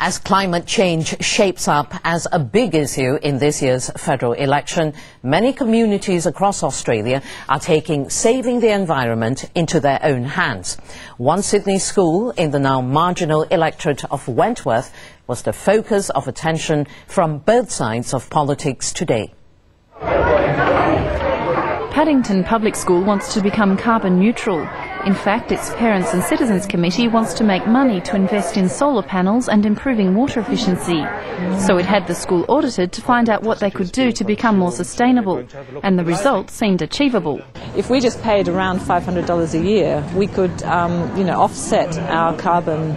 As climate change shapes up as a big issue in this year's federal election, many communities across Australia are taking saving the environment into their own hands. One Sydney school in the now marginal electorate of Wentworth was the focus of attention from both sides of politics today. Paddington Public School wants to become carbon neutral. In fact, its Parents and Citizens Committee wants to make money to invest in solar panels and improving water efficiency. So it had the school audited to find out what they could do to become more sustainable, and the result seemed achievable. If we just paid around $500 a year, we could offset our carbon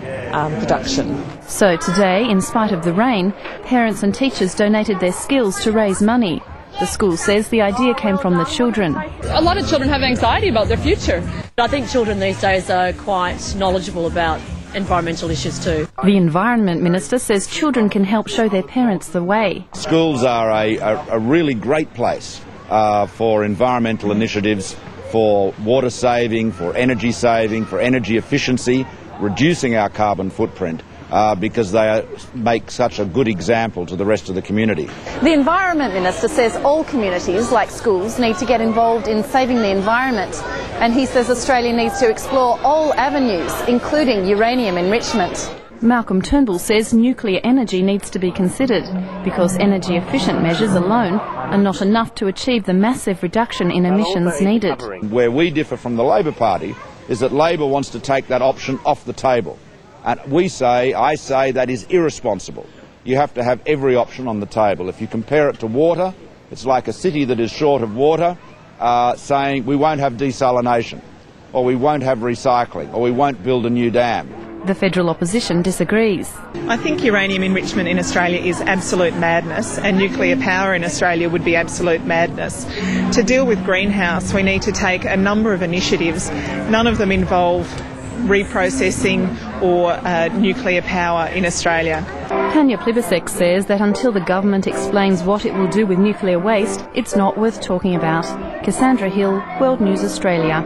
production. So today, in spite of the rain, parents and teachers donated their skills to raise money. The school says the idea came from the children. A lot of children have anxiety about their future. I think children these days are quite knowledgeable about environmental issues too. The Environment Minister says children can help show their parents the way. Schools are a really great place for environmental initiatives, for water saving, for energy efficiency, reducing our carbon footprint. Because they make such a good example to the rest of the community. The Environment Minister says all communities, like schools, need to get involved in saving the environment. And he says Australia needs to explore all avenues, including uranium enrichment. Malcolm Turnbull says nuclear energy needs to be considered because energy-efficient measures alone are not enough to achieve the massive reduction in emissions needed. Where we differ from the Labor Party is that Labor wants to take that option off the table. And I say that is irresponsible. You have to have every option on the table. If you compare it to water, it's like a city that is short of water saying we won't have desalination, or we won't have recycling, or we won't build a new dam. The federal opposition disagrees. I think uranium enrichment in Australia is absolute madness, and nuclear power in Australia would be absolute madness. To deal with greenhouse, we need to take a number of initiatives. None of them involve reprocessing or nuclear power in Australia. Tanya Plibersek says that until the government explains what it will do with nuclear waste, it's not worth talking about. Cassandra Hill, World News Australia.